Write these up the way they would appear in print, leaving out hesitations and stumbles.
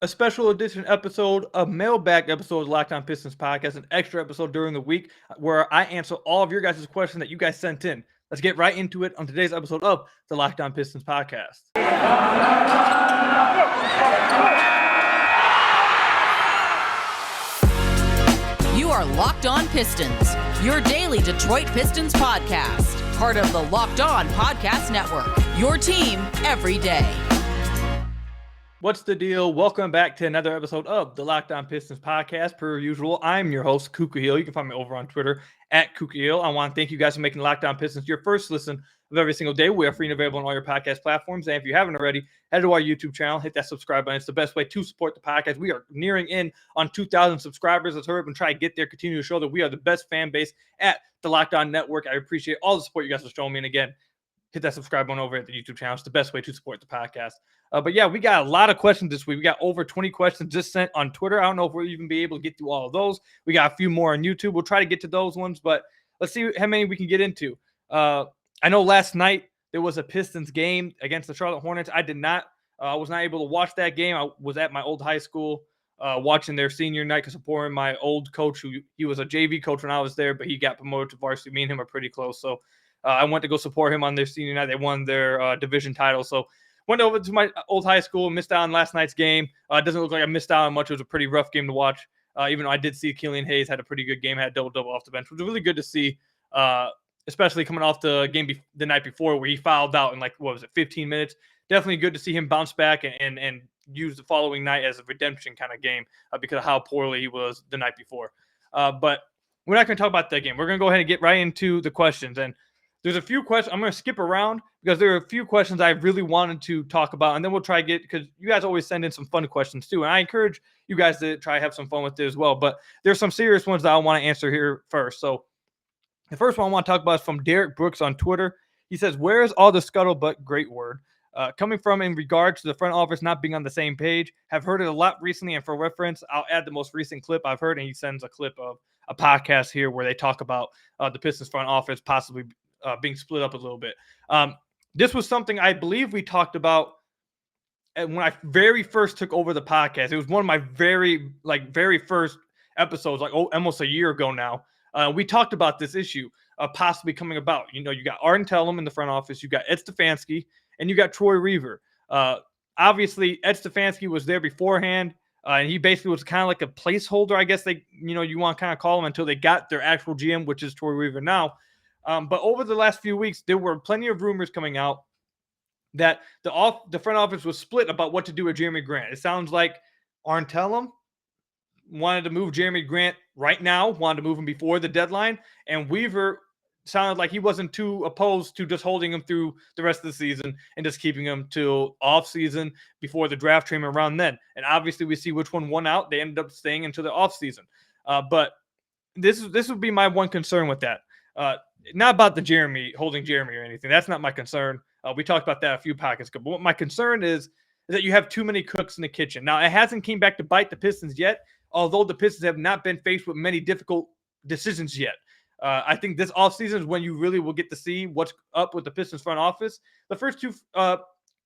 a special edition episode of Mailbag episode of Locked On Pistons podcast, an extra episode during the week where I answer all of your guys' questions that you guys sent in. Let's get right into it on today's episode of the Locked On Pistons podcast. You are Locked On Pistons, your daily Detroit Pistons podcast, part of the Locked On Podcast Network, your team every day. What's the deal? Welcome back to another episode of the Locked On Pistons podcast. Per usual, I'm your host, Kuka Hill. You can find me over on Twitter at Kuka Hill. I want to thank you guys for making Locked On Pistons your first listen of every single day. We are free and available on all your podcast platforms. And if you haven't already, head to our YouTube channel, hit that subscribe button. It's the best way to support the podcast. We are nearing in on 2,000 subscribers. Let's hurry up and try to get there. Continue to show that we are the best fan base at the Locked On Network. I appreciate all the support you guys are showing me. And again, hit that subscribe button over at the YouTube channel. It's the best way to support the podcast. But yeah, we got a lot of questions this week. We got over 20 questions just sent on Twitter. I don't know if we'll even be able to get through all of those. We got a few more on YouTube. We'll try to get to those ones, but let's see how many we can get into. I know last night there was a Pistons game against the Charlotte Hornets. I was not able to watch that game. I was at my old high school watching their senior night to support my old coach, he was a JV coach when I was there, but he got promoted to varsity. Me and him are pretty close, so I went to go support him on their senior night. They won their division title, so went over to my old high school, missed out on last night's game. It doesn't look like I missed out on much. It was a pretty rough game to watch, even though I did see Killian Hayes had a pretty good game, had double-double off the bench, which was really good to see, especially coming off the game the night before where he fouled out in 15 minutes. Definitely good to see him bounce back and use the following night as a redemption kind of game because of how poorly he was the night before. But we're not going to talk about that game. We're going to go ahead and get right into the questions. And there's a few questions. I'm going to skip around because there are a few questions I really wanted to talk about. And then we'll try to because you guys always send in some fun questions too. And I encourage you guys to try to have some fun with it as well. But there's some serious ones that I want to answer here first. So the first one I want to talk about is from Derek Brooks on Twitter. He says, "Where is all the scuttlebutt?" Great word. Coming from in regards to the front office not being on the same page. Have heard it a lot recently. And for reference, I'll add the most recent clip I've heard. And he sends a clip of a podcast here where they talk about the Pistons front office possibly being split up a little bit. This was something I believe we talked about when I very first took over the podcast. It was one of my very first episodes, almost a year ago now. We talked about this issue possibly coming about. You know, you got Arden Tellem in the front office, you got Ed Stefanski, and you got Troy Weaver. Obviously, Ed Stefanski was there beforehand. And he basically was kind of like a placeholder, I guess you want to kind of call him until they got their actual GM, which is Troy Weaver now. But over the last few weeks, there were plenty of rumors coming out that the front office was split about what to do with Jeremy Grant. It sounds like Arden Tellem wanted to move Jeremy Grant right now, wanted to move him before the deadline, and Weaver sounded like he wasn't too opposed to just holding him through the rest of the season and just keeping him till off season before the draft came around then. And obviously we see which one won out. They ended up staying until the off season. But this would be my one concern with that. Not about holding Jeremy or anything. That's not my concern. We talked about that a few podcasts ago. But what my concern is that you have too many cooks in the kitchen. Now, it hasn't came back to bite the Pistons yet, although the Pistons have not been faced with many difficult decisions yet. I think this offseason is when you really will get to see what's up with the Pistons front office. The first two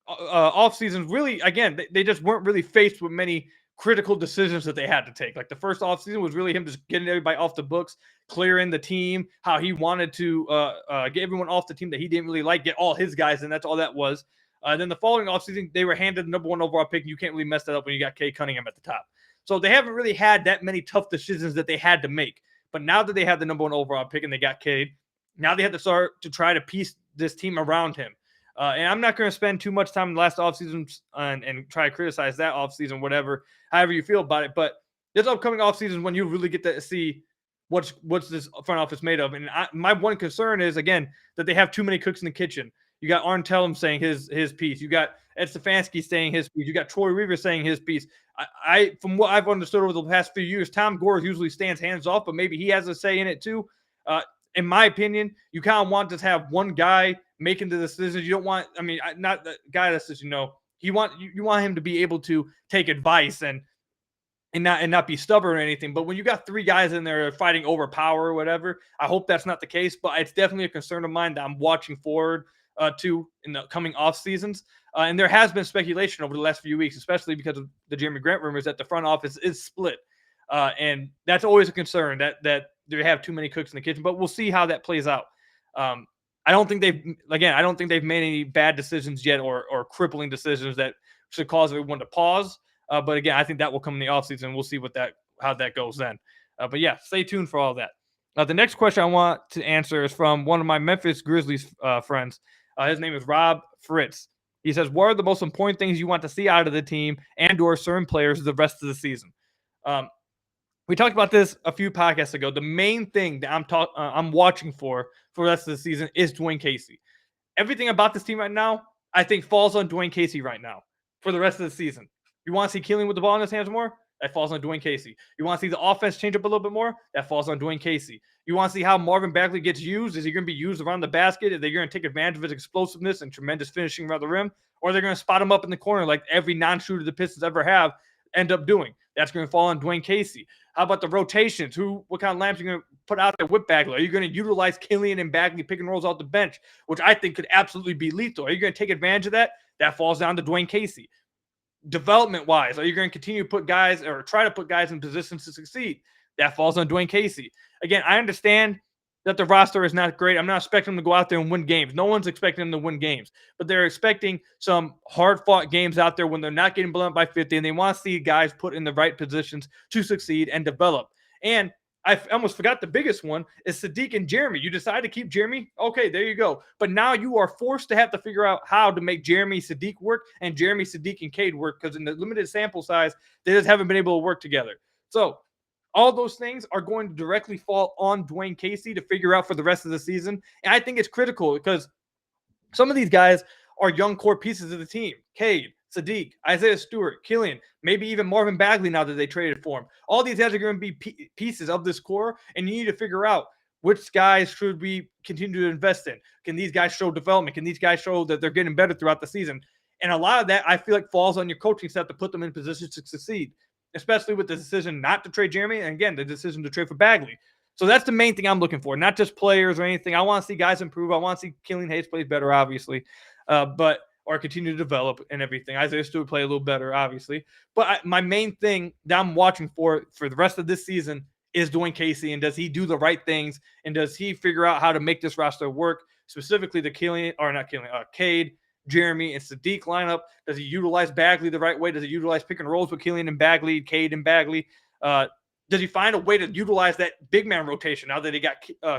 off seasons, really, again, they just weren't really faced with many critical decisions that they had to take. Like the first offseason was really him just getting everybody off the books, clearing the team, how he wanted to get everyone off the team that he didn't really like, get all his guys, and that's all that was. Then the following offseason, they were handed the number one overall pick, and you can't really mess that up when you got Kay Cunningham at the top. So they haven't really had that many tough decisions that they had to make. But now that they have the number one overall pick and they got Cade, now they have to start to try to piece this team around him. And I'm not going to spend too much time in the last offseason and try to criticize that offseason, however you feel about it. But this upcoming offseason when you really get to see what's this front office made of. And my one concern is, again, that they have too many cooks in the kitchen. You got Arden Tellem saying his piece. You got Ed Stefanski saying his piece. You got Troy Weaver saying his piece. I from what I've understood over the past few years, Tom Gore usually stands hands off, but maybe he has a say in it too. In my opinion, you kind of want to have one guy making the decisions. You don't want, not the guy that's just, you want him to be able to take advice and not be stubborn or anything. But when you got three guys in there fighting over power or whatever, I hope that's not the case. But it's definitely a concern of mine that I'm watching forward to in the coming off seasons. And there has been speculation over the last few weeks, especially because of the Jeremy Grant rumors, that the front office is split. And that's always a concern that they have too many cooks in the kitchen. But we'll see how that plays out. I don't think they've made any bad decisions yet or crippling decisions that should cause everyone to pause. But again, I think that will come in the offseason. We'll see how that goes then. But yeah, stay tuned for all that. The next question I want to answer is from one of my Memphis Grizzlies friends. His name is Rob Fritz. He says, what are the most important things you want to see out of the team and or certain players the rest of the season? We talked about this a few podcasts ago. The main thing that I'm watching for the rest of the season is Dwayne Casey. Everything about this team right now, I think, falls on Dwayne Casey right now for the rest of the season. You want to see Killian with the ball in his hands more? That falls on Dwayne Casey. You want to see the offense change up a little bit more? That falls on Dwayne Casey. You want to see how Marvin Bagley gets used? Is he going to be used around the basket? Are they going to take advantage of his explosiveness and tremendous finishing around the rim? Or are they going to spot him up in the corner like every non-shooter the Pistons ever have end up doing? That's going to fall on Dwayne Casey. How about the rotations? What kind of lamps are you going to put out there with Bagley? Are you going to utilize Killian and Bagley pick and rolls off the bench, which I think could absolutely be lethal? Are you going to take advantage of that? That falls down to Dwayne Casey. Development-wise, are you going to continue to put guys or try to put guys in positions to succeed? That falls on Dwayne Casey. Again, I understand that the roster is not great. I'm not expecting them to go out there and win games. No one's expecting them to win games. But they're expecting some hard-fought games out there when they're not getting blown up by 50, and they want to see guys put in the right positions to succeed and develop. And I almost forgot the biggest one is Sadiq and Jeremy. You decide to keep Jeremy? Okay, there you go. But now you are forced to have to figure out how to make Jeremy Sadiq work and Jeremy Sadiq and Cade work, because in the limited sample size, they just haven't been able to work together. So all those things are going to directly fall on Dwayne Casey to figure out for the rest of the season. And I think it's critical because some of these guys are young core pieces of the team. Cade, Sadiq, Isaiah Stewart, Killian, maybe even Marvin Bagley now that they traded for him. All these guys are going to be pieces of this core, and you need to figure out which guys should we continue to invest in. Can these guys show development? Can these guys show that they're getting better throughout the season? And a lot of that, I feel like, falls on your coaching staff to put them in positions to succeed, especially with the decision not to trade Jeremy, and again, the decision to trade for Bagley. So that's the main thing I'm looking for, not just players or anything. I want to see guys improve. I want to see Killian Hayes play better, obviously, or continue to develop and everything. Isaiah Stewart play a little better, obviously. But my main thing that I'm watching for the rest of this season is Dwayne Casey, and does he do the right things, and does he figure out how to make this roster work, specifically the Cade, Jeremy, and Sadiq lineup? Does he utilize Bagley the right way? Does he utilize pick and rolls with Killian and Bagley, Cade and Bagley? Does he find a way to utilize that big man rotation now that he got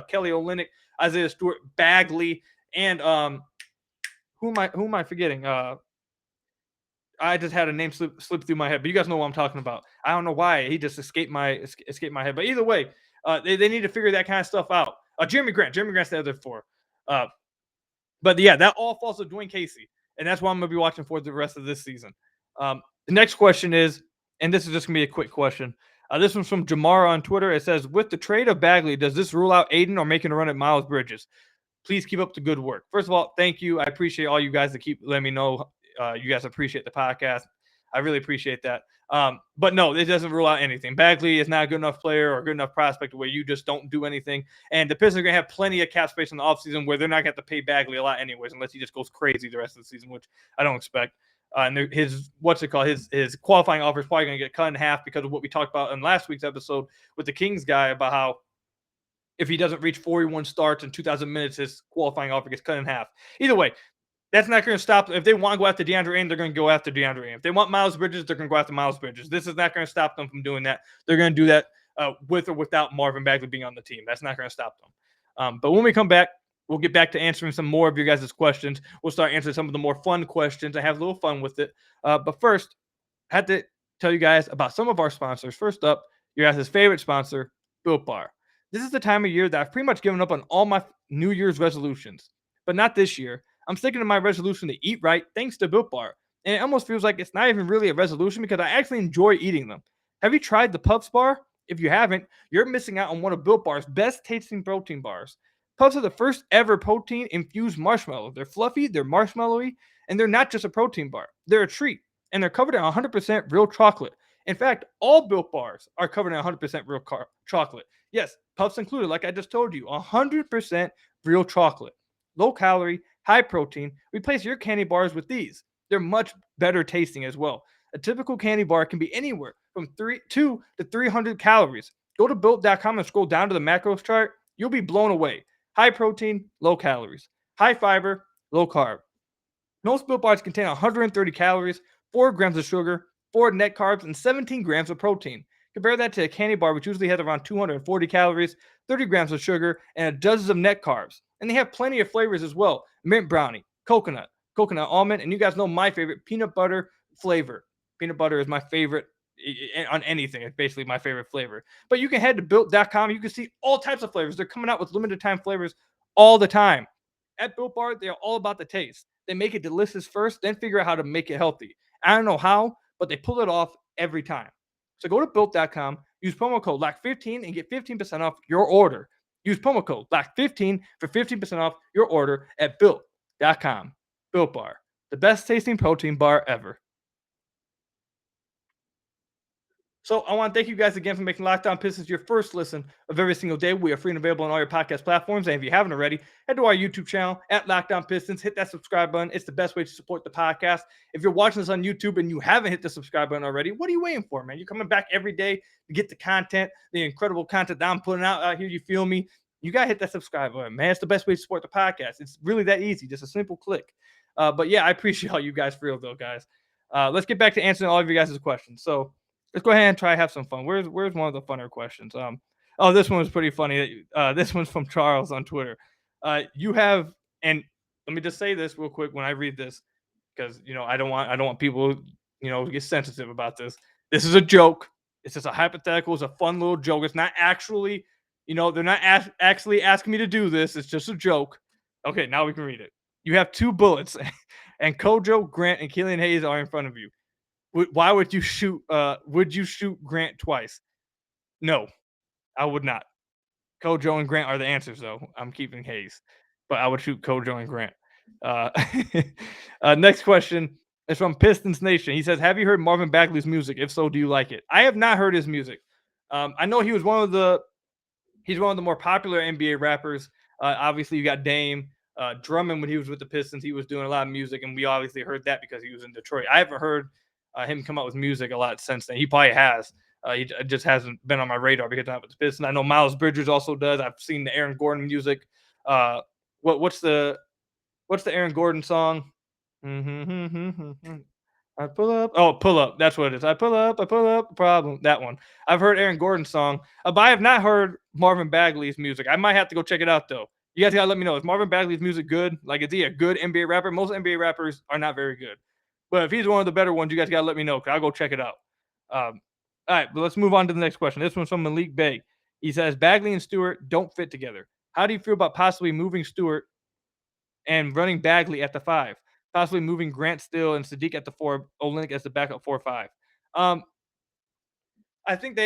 Kelly Olynyk, Isaiah Stewart, Bagley, and who am I forgetting? I just had a name slip through my head, but you guys know what I'm talking about. I don't know why he just escaped my head, but either way, they need to figure that kind of stuff out. Jeremy Grant's the other four. But yeah, that all falls to Dwayne Casey, and that's what I'm going to be watching for the rest of this season. The next question is, and this is just going to be a quick question. This one's from Jamar on Twitter. It says, with the trade of Bagley, does this rule out Aiden or making a run at Miles Bridges? Please keep up the good work. First of all, thank you. I appreciate all you guys that keep letting me know you guys appreciate the podcast. I really appreciate that. But no, it doesn't rule out anything. Bagley is not a good enough player or a good enough prospect where you just don't do anything. And the Pistons are going to have plenty of cap space in the offseason where they're not going to have to pay Bagley a lot anyways, unless he just goes crazy the rest of the season, which I don't expect. And his qualifying offer is probably going to get cut in half because of what we talked about in last week's episode with the Kings guy about how if he doesn't reach 41 starts in 2,000 minutes, his qualifying offer gets cut in half. Either way, that's not going to stop. If they want to go after DeAndre Ayton, they're going to go after DeAndre Ayton. If they want Miles Bridges, they're going to go after Miles Bridges. This is not going to stop them from doing that. They're going to do that with or without Marvin Bagley being on the team. That's not going to stop them. But when we come back, we'll get back to answering some more of your guys' questions. We'll start answering some of the more fun questions. I have a little fun with it. But first, I had to tell you guys about some of our sponsors. First up, your guys' favorite sponsor, Built Bar. This is the time of year that I've pretty much given up on all my New Year's resolutions. But not this year. I'm sticking to my resolution to eat right thanks to Built Bar. And it almost feels like it's not even really a resolution because I actually enjoy eating them. Have you tried the Puffs bar? If you haven't, you're missing out on one of Built Bar's best tasting protein bars. Puffs are the first ever protein-infused marshmallow. They're fluffy, they're marshmallowy, and they're not just a protein bar. They're a treat, and they're covered in 100% real chocolate. In fact, all Built Bars are covered in 100% real chocolate. Yes, Puffs included, like I just told you, 100% real chocolate. Low calorie, high protein. Replace your candy bars with these. they're much better tasting as well. A typical candy bar can be anywhere from 2 to 300 calories. Go to built.com and scroll down to the macros chart. You'll be blown away. High protein, low calories. High fiber, low carb. Most Built Bars contain 130 calories, 4 grams of sugar, 4 net carbs, and 17 grams of protein. Compare that to a candy bar, which usually has around 240 calories, 30 grams of sugar, and a dozen of net carbs. And they have plenty of flavors as well: mint brownie, coconut almond, and you guys know my favorite, peanut butter flavor. Peanut butter is my favorite on anything. It's basically my favorite flavor. But you can head to built.com. You can see all types of flavors. They're coming out with limited time flavors all the time. At Built Bar, they're all about the taste. They make it delicious first, then figure out how to make it healthy. I don't know how, but they pull it off every time. So go to built.com, use promo code LOCK15 and get 15% off your order. Use promo code LOCK15 for 15% off your order at built.com. Built Bar, the best tasting protein bar ever. So I want to thank you guys again for making Locked On Pistons your first listen of every single day. We are free and available on all your podcast platforms. And if you haven't already, head to our YouTube channel at Locked On Pistons. Hit that subscribe button. It's the best way to support the podcast. If you're watching this on YouTube and you haven't hit the subscribe button already, what are you waiting for, man? You're coming back every day to get the content, the incredible content that I'm putting out here. You feel me? You got to hit that subscribe button, man. It's the best way to support the podcast. It's really that easy. Just a simple click. But yeah, I appreciate all you guys for real, though, guys. Let's get back to answering all of you guys' questions. So let's go ahead and try to have some fun. Where's one of the funner questions? Oh, this one was pretty funny. This one's from Charles on Twitter. You have, and let me just say this real quick when I read this, because I don't want people to get sensitive about this. This is a joke. It's just a hypothetical. It's a fun little joke. It's not actually, they're not actually asking me to do this. It's just a joke. Okay, now we can read it. You have 2 bullets, and Kojo, Grant, and Killian Hayes are in front of you. Why would you shoot? Would you shoot Grant twice? No, I would not. Kojo and Grant are the answers, though. I'm keeping Hayes, but I would shoot Kojo and Grant. Next question is from Pistons Nation. He says, "Have you heard Marvin Bagley's music? If so, do you like it?" I have not heard his music. I know he was he's one of the more popular NBA rappers. Obviously, you got Dame. Drummond, when he was with the Pistons, he was doing a lot of music, and we obviously heard that because he was in Detroit. I haven't heard him come out with music a lot since then. He probably has. He just hasn't been on my radar because I'm with the Pistons. I know Miles Bridges also does. I've seen the Aaron Gordon music. What's the Aaron Gordon song? I pull up. Oh, pull up. That's what it is. I pull up. Problem. That one. I've heard Aaron Gordon's song, but I have not heard Marvin Bagley's music. I might have to go check it out though. You guys gotta let me know. Is Marvin Bagley's music good? Like, is he a good NBA rapper? Most NBA rappers are not very good. But if he's one of the better ones, you guys got to let me know, because I'll go check it out. All right, but let's move on to the next question. This one's from Malik Bey. He says, Bagley and Stewart don't fit together. How do you feel about possibly moving Stewart and running Bagley at the 5? Possibly moving Grant Still and Sadiq at the 4, Olynyk as the backup 4-5. I think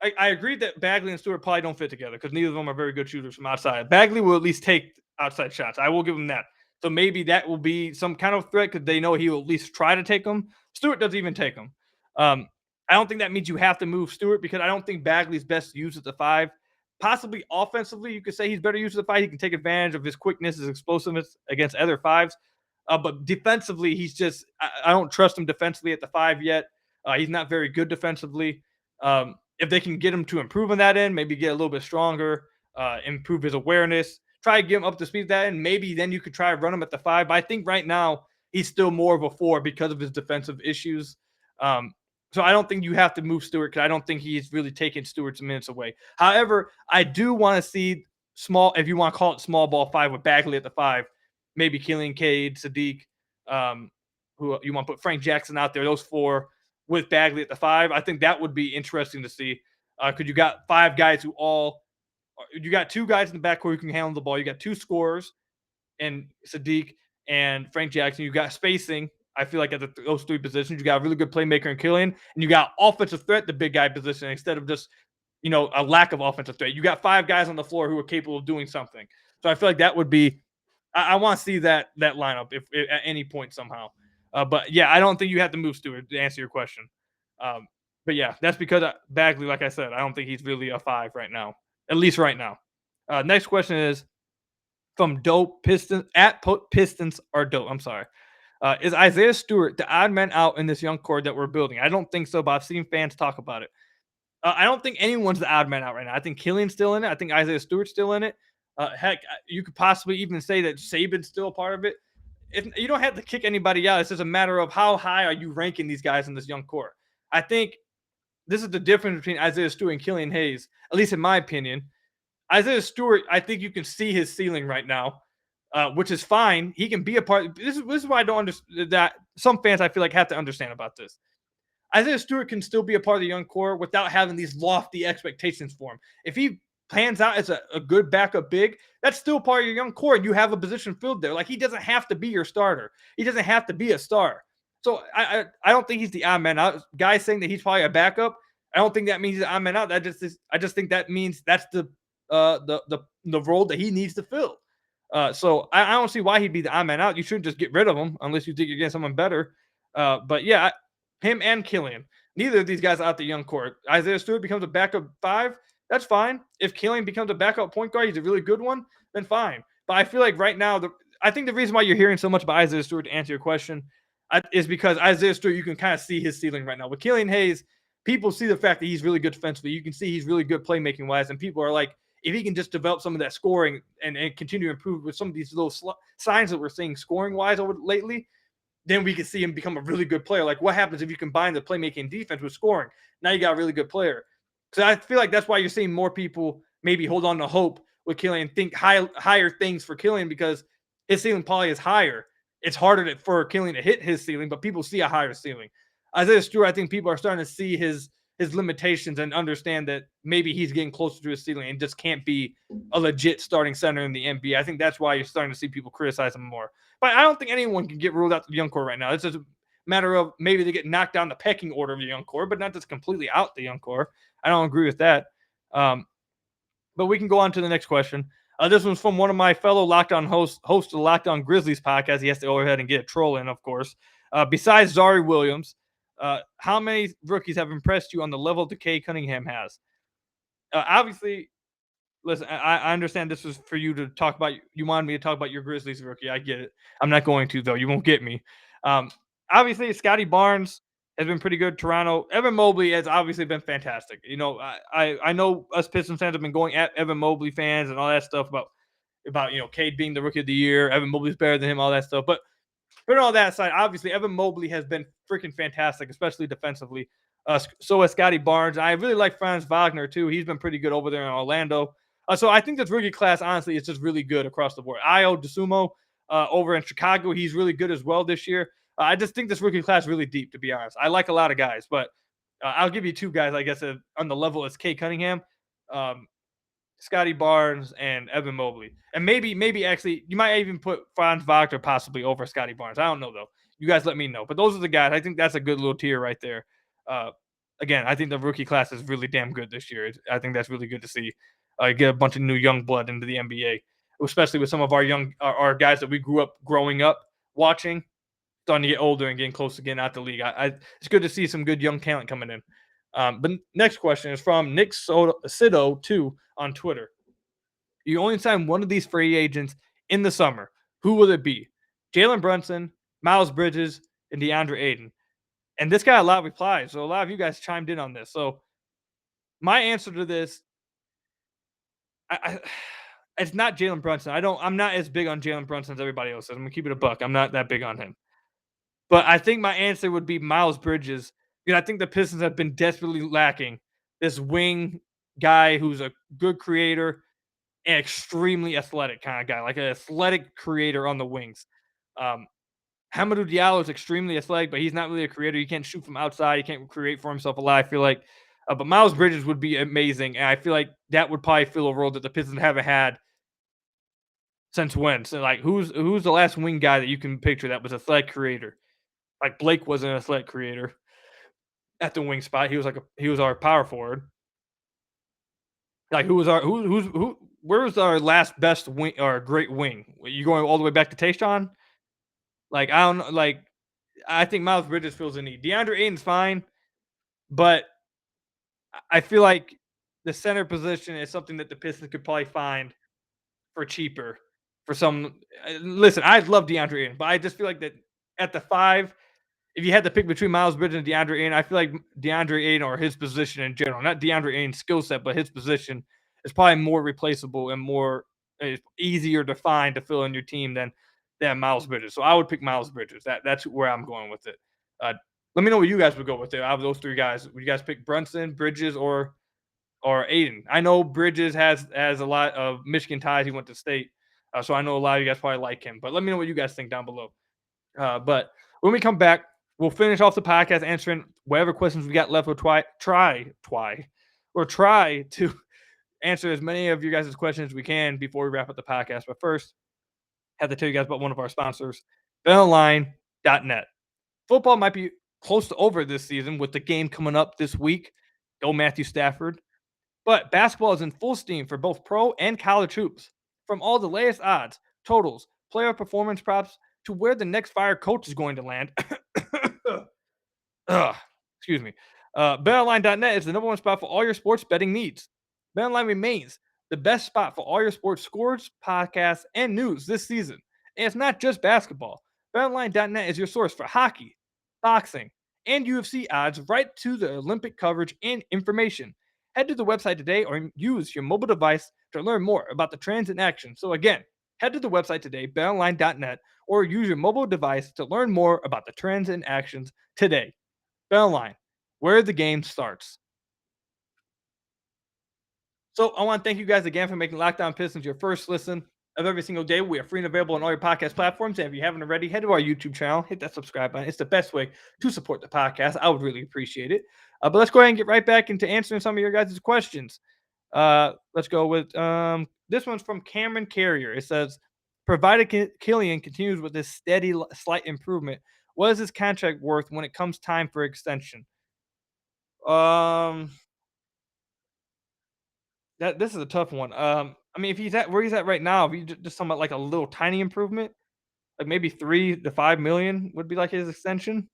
I agree that Bagley and Stewart probably don't fit together because neither of them are very good shooters from outside. Bagley will at least take outside shots. I will give him that. So maybe that will be some kind of threat because they know he will at least try to take them. Stewart doesn't even take them. I don't think that means you have to move Stewart because I don't think Bagley's best used at the 5. Possibly offensively, you could say he's better used at the 5. He can take advantage of his quickness, his explosiveness against other 5s. But defensively, he's just I don't trust him defensively at the 5 yet. He's not very good defensively. If they can get him to improve on that end, maybe get a little bit stronger, improve his awareness, try to get him up to speed with that end, maybe then you could try to run him at the 5. But I think right now he's still more of a 4 because of his defensive issues. So I don't think you have to move Stewart because I don't think he's really taking Stewart's minutes away. However, I do want to see small, if you want to call it small ball 5 with Bagley at the 5, maybe Killian Cade, Sadiq, who you want to put Frank Jackson out there, those 4 with Bagley at the 5. I think that would be interesting to see because you got 5 guys you got 2 guys in the backcourt who can handle the ball. You got 2 scorers and Sadiq and Frank Jackson. You got spacing. I feel like at those 3 positions, you got a really good playmaker in Killian, and you got offensive threat, the big guy position, instead of just, a lack of offensive threat. You got 5 guys on the floor who are capable of doing something. So I feel like that would be, I want to see that lineup if at any point somehow. But yeah, I don't think you have to move Stewart to answer your question. But yeah, that's because Bagley, like I said, I don't think he's really a 5 right now, at least right now. Next question is from Dope Pistons at Pistons are Dope. I'm sorry. Is Isaiah Stewart the odd man out in this young core that we're building? I don't think so, but I've seen fans talk about it. I don't think anyone's the odd man out right now. I think Killian's still in it. I think Isaiah Stewart's still in it. Heck, you could possibly even say that Saban's still a part of it. You don't have to kick anybody out. It's just a matter of how high are you ranking these guys in this young core. I think this is the difference between Isaiah Stewart and Killian Hayes, at least in my opinion. Isaiah Stewart, I think you can see his ceiling right now, which is fine. He can be a part. This is why I don't understand that some fans I feel like have to understand about this. Isaiah Stewart can still be a part of the young core without having these lofty expectations for him. If he pans out as a good backup big, that's still part of your young core, and you have a position filled there. Like, he doesn't have to be your starter. He doesn't have to be a star. So I don't think he's the odd man out. Guys saying that he's probably a backup, I don't think that means he's the odd man out. I just think that means that's the role that he needs to fill. So I don't see why he'd be the odd man out. You shouldn't just get rid of him unless you think you're getting someone better. But yeah, him and Killian. Neither of these guys are out the young core. Isaiah Stewart becomes a backup 5. That's fine. If Killian becomes a backup point guard, he's a really good one, then fine. But I feel like right now, I think the reason why you're hearing so much about Isaiah Stewart, to answer your question, is because Isaiah Stewart, you can kind of see his ceiling right now. With Killian Hayes, people see the fact that he's really good defensively. You can see he's really good playmaking wise, and people are like, if he can just develop some of that scoring and continue to improve with some of these little signs that we're seeing scoring wise over lately, then we can see him become a really good player. Like, what happens if you combine the playmaking defense with scoring? Now you got a really good player. So I feel like that's why you're seeing more people maybe hold on to hope with Killian, think higher things for Killian, because his ceiling probably is higher. It's harder for Killian to hit his ceiling, but people see a higher ceiling. Isaiah Stewart, I think people are starting to see his limitations and understand that maybe he's getting closer to his ceiling and just can't be a legit starting center in the NBA. I think that's why you're starting to see people criticize him more. But I don't think anyone can get ruled out the young core right now. It's just a matter of maybe they get knocked down the pecking order of the young core, but not just completely out the young core. I don't agree with that. But we can go on to the next question. This one's from one of my fellow Locked On host of the Locked On Grizzlies podcast. He has to go ahead and get a troll in, of course. Besides Zari Williams, how many rookies have impressed you on the level that Cade Cunningham has? Obviously, listen, I understand this was for you to talk about. You wanted me to talk about your Grizzlies rookie. I get it. I'm not going to, though. You won't get me. Obviously, Scotty Barnes has been pretty good. Toronto. Evan Mobley has obviously been fantastic. You know, I know us Pistons fans have been going at Evan Mobley fans and all that stuff about Cade being the rookie of the year. Evan Mobley's better than him, all that stuff. But put all that aside, obviously Evan Mobley has been freaking fantastic, especially defensively. So has Scotty Barnes. I really like Franz Wagner too. He's been pretty good over there in Orlando. So I think this rookie class, honestly, is just really good across the board. Ayo Dosunmu over in Chicago, he's really good as well this year. I just think this rookie class is really deep, to be honest. I like a lot of guys, but I'll give you 2 guys, I guess, on the level as Cade Cunningham, Scotty Barnes, and Evan Mobley. And maybe actually, you might even put Franz Wagner possibly over Scotty Barnes. I don't know, though. You guys let me know. But those are the guys. I think that's a good little tier right there. Again, I think the rookie class is really damn good this year. I think that's really good to see. Get a bunch of new young blood into the NBA, especially with some of our guys that we grew up growing up watching, starting to get older and getting close to getting out the league. It's good to see some good young talent coming in. But next question is from Nick Sido 2 on Twitter. You only sign one of these free agents in the summer. Who will it be? Jalen Brunson, Miles Bridges, and DeAndre Ayton. And this got a lot of replies, so a lot of you guys chimed in on this. So my answer to this, it's not Jalen Brunson. I'm not as big on Jalen Brunson as everybody else is. I'm gonna keep it a buck. I'm not that big on him. But I think my answer would be Miles Bridges. I think the Pistons have been desperately lacking this wing guy who's a good creator and extremely athletic kind of guy, like an athletic creator on the wings. Hamidou Diallo is extremely athletic, but he's not really a creator. He can't shoot from outside. He can't create for himself a lot, I feel like. But Miles Bridges would be amazing, and I feel like that would probably fill a role that the Pistons haven't had since when? So, like, who's the last wing guy that you can picture that was an athletic creator? Like, Blake was an athletic creator at the wing spot. He was our power forward. Like, where was our last best wing or great wing? You going all the way back to Tayshaun? Like, I don't know. Like, I think Miles Bridges fills the need. DeAndre Ayton's fine, but I feel like the center position is something that the Pistons could probably find for cheaper for some. Listen, I love DeAndre Ayton, but I just feel like that at the 5, if you had to pick between Miles Bridges and DeAndre Ayton, I feel like DeAndre Ayton or his position in general, not DeAndre Ayton's skill set, but his position is probably more replaceable and more easier to find to fill in your team than Miles Bridges. So I would pick Miles Bridges. That's where I'm going with it. Let me know what you guys would go with it. Out of those 3 guys, would you guys pick Brunson, Bridges, or Aiden? I know Bridges has a lot of Michigan ties. He went to state, so I know a lot of you guys probably like him. But let me know what you guys think down below. But when we come back, we'll finish off the podcast answering whatever questions we got left. We'll try to answer as many of you guys' questions as we can before we wrap up the podcast. But first, I have to tell you guys about one of our sponsors, BetOnline.net. Football might be close to over this season with the game coming up this week. Go Matthew Stafford. But basketball is in full steam for both pro and college hoops. From all the latest odds, totals, player performance props, to where the next fire coach is going to land. Excuse me. BetOnline.net is the number one spot for all your sports betting needs. BetOnline remains the best spot for all your sports scores, podcasts, and news this season. And it's not just basketball. BetOnline.net is your source for hockey, boxing, and UFC odds right to the Olympic coverage and information. Head to the website today or use your mobile device to learn more about the trends in action. So again, head to the website today, betonline.net, or use your mobile device to learn more about the trends and actions today. BetOnline, where the game starts. So I want to thank you guys again for making Locked On Pistons your first listen of every single day. We are free and available on all your podcast platforms. And if you haven't already, head to our YouTube channel, hit that subscribe button. It's the best way to support the podcast. I would really appreciate it. But let's go ahead and get right back into answering some of your guys' questions. Let's go with this one's from Cameron Carrier. It says, provided Killian continues with this steady, slight improvement, what is his contract worth when it comes time for extension? Um, this is a tough one. I mean, if he's at where he's at right now, if you just talking about like a little tiny improvement, like maybe 3 to 5 million would be like his extension.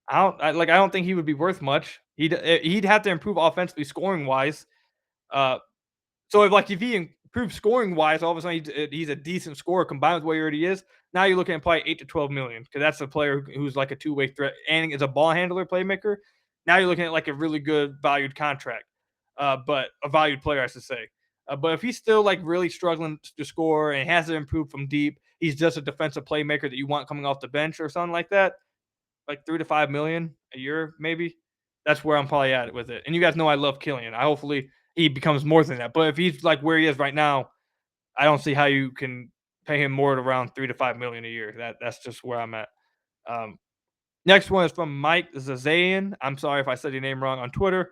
I don't think he would be worth much. He'd have to improve offensively, scoring wise. Uh, So if he improves scoring wise, all of a sudden he's a decent scorer combined with what he already is. Now you're looking at probably 8 to 12 million because that's a player who's like a two-way threat and is a ball handler, playmaker. Now you're looking at like a really good valued contract, but a valued player, I should say. But if he's still like really struggling to score and has to improve from deep, he's just a defensive playmaker that you want coming off the bench or something like that, like 3 to 5 million a year, maybe. That's where I'm probably at with it. And you guys know I love Killian. I hopefully he becomes more than that. But if he's like where he is right now, I don't see how you can pay him more at around 3 to 5 million a year. That's just where I'm at. Um, Next one is from Mike Zazayan. I'm sorry if I said your name wrong on Twitter.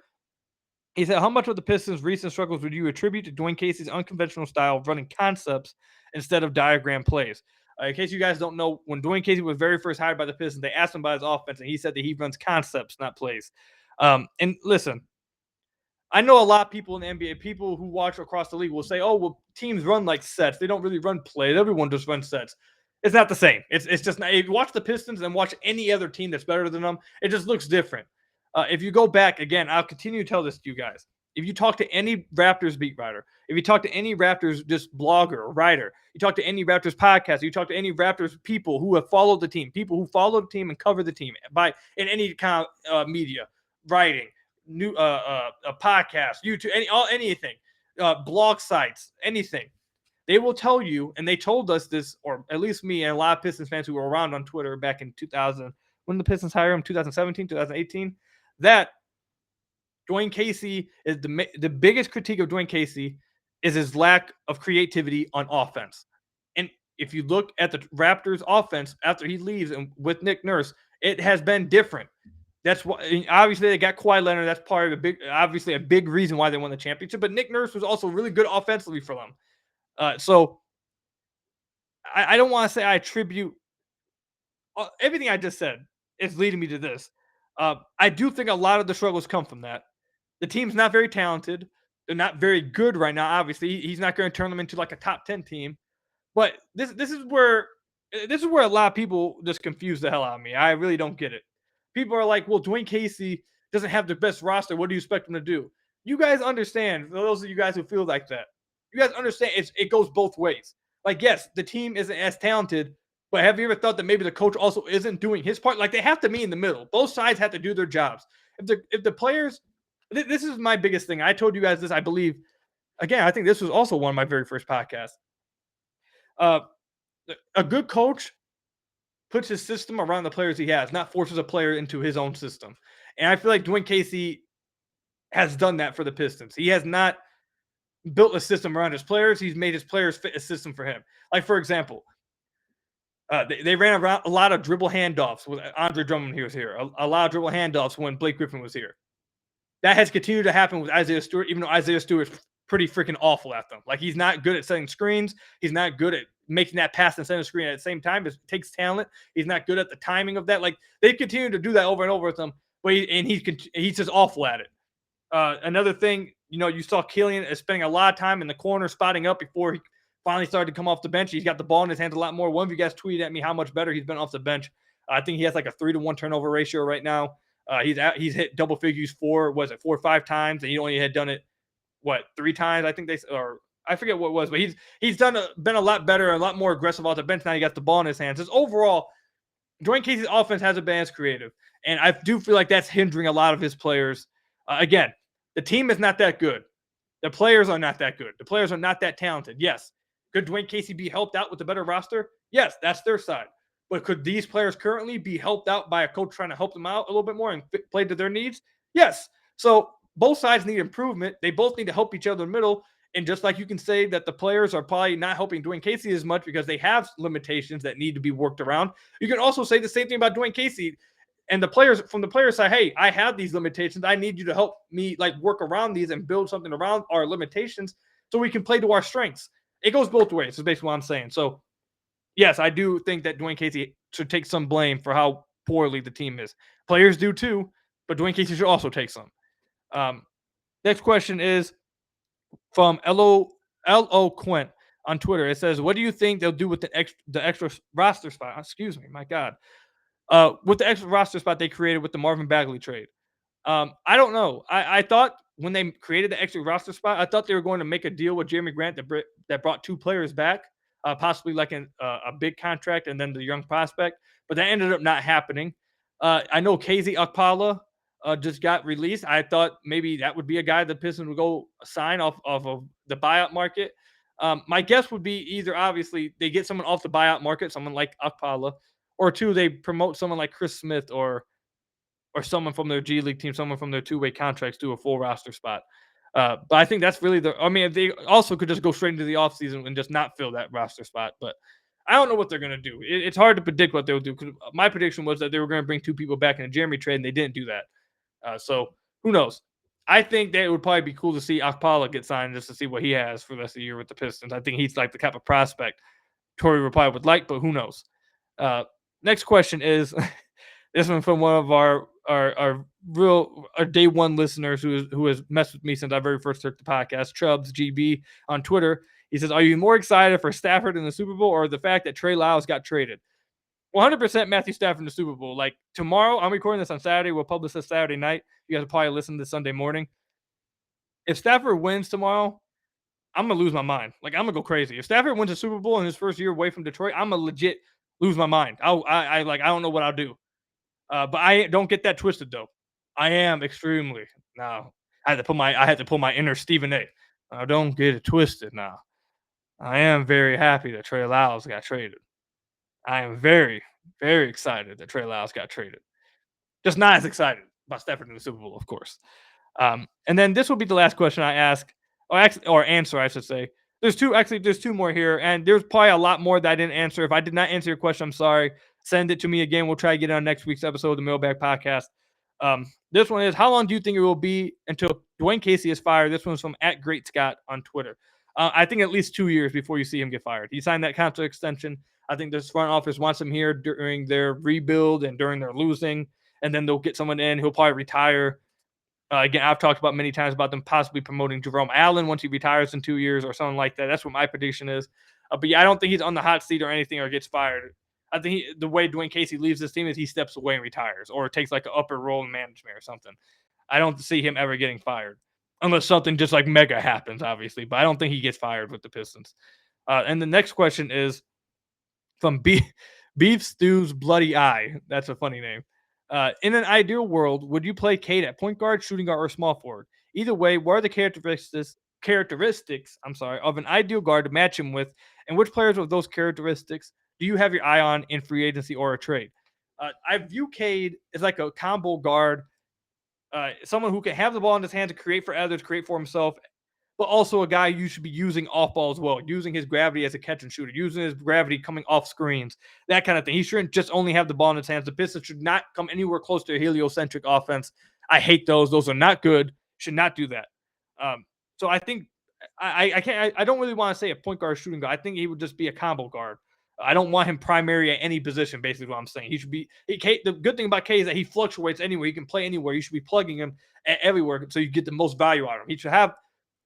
He said, how much of the Pistons' recent struggles would you attribute to Dwayne Casey's unconventional style of running concepts instead of diagram plays? In case you guys don't know, when Dwayne Casey was very first hired by the Pistons, they asked him about his offense, and he said that he runs concepts, not plays. And listen, I know a lot of people in the NBA, people who watch across the league will say, oh, well, teams run like sets. They don't really run plays. Everyone just runs sets. It's not the same. It's just not. If you watch the Pistons and watch any other team that's better than them, it just looks different. If you go back, again, I'll continue to tell this to you guys. If you talk to any Raptors beat writer, if you talk to any Raptors just blogger or writer, you talk to any Raptors podcast, you talk to any Raptors people who have followed the team, people who follow the team and cover the team in any kind of media, writing, a podcast, YouTube, anything, blog sites, anything. They will tell you, and they told us this, or at least me and a lot of Pistons fans who were around on Twitter back in 2000, when the Pistons hired him, 2017, 2018, that Dwayne Casey is the biggest critique of Dwayne Casey is his lack of creativity on offense. And if you look at the Raptors offense after he leaves and with Nick Nurse, it has been different. That's why obviously they got Kawhi Leonard. That's part of obviously a big reason why they won the championship. But Nick Nurse was also really good offensively for them. So I don't want to say I attribute everything I just said is leading me to this. I do think a lot of the struggles come from that. The team's not very talented. They're not very good right now. Obviously, he's not going to turn them into like a top 10 team. But this is where a lot of people just confuse the hell out of me. I really don't get it. People are like, well, Dwayne Casey doesn't have the best roster. What do you expect him to do? You guys understand, for those of you guys who feel like that, you guys understand it goes both ways. Like, yes, the team isn't as talented But have you ever thought that maybe the coach also isn't doing his part? Like, they have to be in the middle. Both sides have to do their jobs. If the players, this is my biggest thing. I told you guys this, I believe. Again, I think this was also one of my very first podcasts. A good coach puts his system around the players he has, not forces a player into his own system. And I feel like Dwayne Casey has done that for the Pistons. He has not built a system around his players. He's made his players fit a system for him. Like, for example, they ran around a lot of dribble handoffs with Andre Drummond when he was here. A lot of dribble handoffs when Blake Griffin was here. That has continued to happen with Isaiah Stewart, even though Isaiah Stewart's pretty freaking awful at them. Like, he's not good at setting screens. He's not good at making that pass and setting a screen at the same time. It takes talent. He's not good at the timing of that. Like, they continue to do that over and over with him, but he's just awful at it. Another thing, you saw Killian is spending a lot of time in the corner spotting up before he finally started to come off the bench. He's got the ball in his hands a lot more. One of you guys tweeted at me how much better he's been off the bench. I think he has like a 3-to-1 turnover ratio right now. He's hit double figures 4 or 5 times, and he only had done it 3 times. I think I forget what it was, but he's been a lot better, a lot more aggressive off the bench. Now he got the ball in his hands. Just overall, Dwayne Casey's offense hasn't been as creative, and I do feel like that's hindering a lot of his players. Again, the team is not that good. The players are not that good. The players are not that talented. Yes. Could Dwayne Casey be helped out with a better roster? Yes, that's their side. But could these players currently be helped out by a coach trying to help them out a little bit more and play to their needs? Yes. So both sides need improvement. They both need to help each other in the middle. And just like you can say that the players are probably not helping Dwayne Casey as much because they have limitations that need to be worked around, you can also say the same thing about Dwayne Casey. And the players from the players side, hey, I have these limitations. I need you to help me work around these and build something around our limitations so we can play to our strengths. It goes both ways, is basically what I'm saying. So, yes, I do think that Dwayne Casey should take some blame for how poorly the team is. Players do too, but Dwayne Casey should also take some. Next question is from L.O. Quint on Twitter. It says, what do you think they'll do with the extra roster spot? Excuse me, my God. With the extra roster spot they created with the Marvin Bagley trade. I don't know. I thought when they created the extra roster spot, I thought they were going to make a deal with Jeremy Grant that brought 2 players back, possibly like a big contract and then the young prospect, but that ended up not happening. I know KZ Okpala just got released. I thought maybe that would be a guy the Pistons would go sign off of the buyout market. My guess would be either obviously they get someone off the buyout market, someone like Okpala, or 2, they promote someone like Chris Smith or someone from their G League team, someone from their 2-way contracts to a full roster spot. But I think that's really they also could just go straight into the offseason and just not fill that roster spot. But I don't know what they're going to do. It's hard to predict what they'll do. Because my prediction was that they were going to bring 2 people back in a Jeremy trade, and they didn't do that. So who knows? I think that it would probably be cool to see Okpala get signed just to see what he has for the rest of the year with the Pistons. I think he's like the type of prospect Torrey probably would like, but who knows? Next question is this one from one of our day one listeners who has messed with me since I very first took the podcast, Chubbs GB on Twitter. He says, are you more excited for Stafford in the Super Bowl or the fact that Trey Lyles got traded? 100% Matthew Stafford in the Super Bowl. Like, tomorrow, I'm recording this on Saturday. We'll publish this Saturday night. You guys will probably listen to this Sunday morning. If Stafford wins tomorrow, I'm going to lose my mind. Like, I'm going to go crazy. If Stafford wins a Super Bowl in his first year away from Detroit, I'm going to legit lose my mind. I don't know what I'll do. But I don't get that twisted though. I am extremely now. I had to pull my inner Stephen A. Don't get it twisted now. I am very happy that Trey Lyles got traded. I am very, very excited that Trey Lyles got traded. Just not as excited about Stafford in the Super Bowl, of course. And then this will be the last question I ask, or answer, I should say. There's 2 more here, and there's probably a lot more that I didn't answer. If I did not answer your question, I'm sorry. Send it to me again. We'll try to get it on next week's episode of the Mailbag Podcast. This one is, how long do you think it will be until Dwayne Casey is fired? This one's from @GreatScott on Twitter. I think at least 2 years before you see him get fired. He signed that contract extension. I think this front office wants him here during their rebuild and during their losing, and then they'll get someone in. He'll probably retire. Again, I've talked about many times about them possibly promoting Jerome Allen once he retires in 2 years or something like that. That's what my prediction is. But yeah, I don't think he's on the hot seat or anything or gets fired. I think the way Dwayne Casey leaves this team is he steps away and retires or takes like an upper role in management or something. I don't see him ever getting fired unless something just like mega happens, obviously. But I don't think he gets fired with the Pistons. And the next question is from Beef Stew's Bloody Eye. That's a funny name. In an ideal world, would you play Cade at point guard, shooting guard, or small forward? Either way, what are the characteristics, of an ideal guard to match him with, and which players with those characteristics do you have your eye on in free agency or a trade? I view Cade as like a combo guard, someone who can have the ball in his hands to create for others, create for himself, but also a guy you should be using off ball as well, using his gravity as a catch and shooter, using his gravity coming off screens, that kind of thing. He shouldn't just only have the ball in his hands. The Pistons should not come anywhere close to a heliocentric offense. I hate those. Those are not good. Should not do that. So I think I can't. I don't really want to say a point guard, shooting guard. I think he would just be a combo guard. I don't want him primary at any position. Basically, what I'm saying, he should be. The good thing about K is that he fluctuates anywhere. He can play anywhere. You should be plugging him everywhere so you get the most value out of him. He should have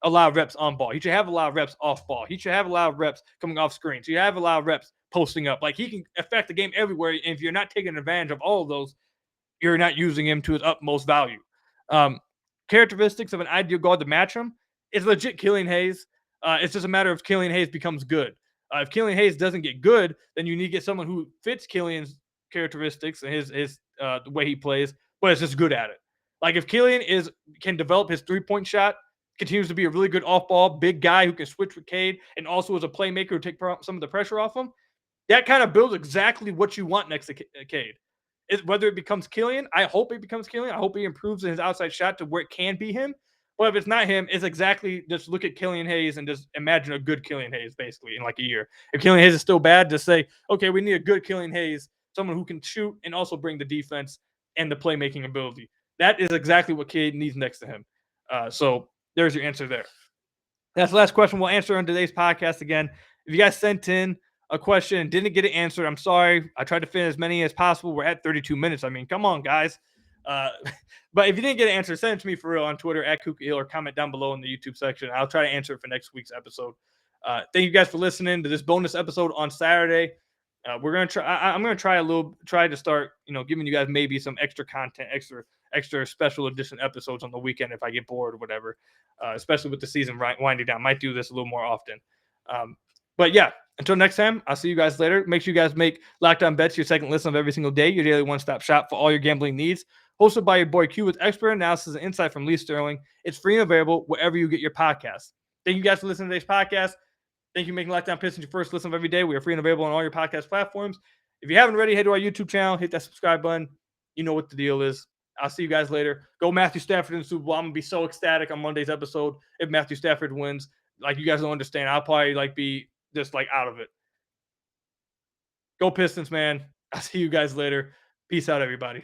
a lot of reps on ball. He should have a lot of reps off ball. He should have a lot of reps coming off screen. So you have a lot of reps posting up. Like he can affect the game everywhere. And if you're not taking advantage of all of those, you're not using him to his utmost value. Um, Characteristics of an ideal guard to match him is legit Killian Hayes. It's just a matter of Killian Hayes becomes good. If Killian Hayes doesn't get good, then you need to get someone who fits Killian's characteristics and his the way he plays, but is just good at it. Like if Killian can develop his 3-point shot, continues to be a really good off ball, big guy who can switch with Cade, and also is a playmaker who take some of the pressure off him. That kind of builds exactly what you want next to Cade. Whether it becomes Killian, I hope it becomes Killian. I hope he improves in his outside shot to where it can be him. But if it's not him, it's exactly just look at Killian Hayes and just imagine a good Killian Hayes basically in like a year. If Killian Hayes is still bad, just say, okay, we need a good Killian Hayes, someone who can shoot and also bring the defense and the playmaking ability. That is exactly what Cade needs next to him. So there's your answer there. That's the last question we'll answer on today's podcast. Again, if you guys sent in a question and didn't get it answered, I'm sorry. I tried to fit as many as possible. We're at 32 minutes. I mean, come on, guys. But if you didn't get an answer, send it to me for real on Twitter at Kuka Hill or comment down below in the YouTube section. I'll try to answer it for next week's episode. Thank you guys for listening to this bonus episode on Saturday. We're gonna try. I'm gonna try to start, giving you guys maybe some extra content, extra special edition episodes on the weekend if I get bored or whatever. Especially with the season winding down, might do this a little more often. But yeah, until next time, I'll see you guys later. Make sure you guys make Locked On Bets your second listen of every single day, your daily one-stop shop for all your gambling needs. Hosted by your boy Q with expert analysis and insight from Lee Sterling. It's free and available wherever you get your podcasts. Thank you guys for listening to today's podcast. Thank you for making Locked On Pistons your first listen of every day. We are free and available on all your podcast platforms. If you haven't already, head to our YouTube channel, hit that subscribe button. You know what the deal is. I'll see you guys later. Go Matthew Stafford in the Super Bowl. I'm going to be so ecstatic on Monday's episode if Matthew Stafford wins. Like, you guys don't understand. I'll probably be just out of it. Go Pistons, man. I'll see you guys later. Peace out, everybody.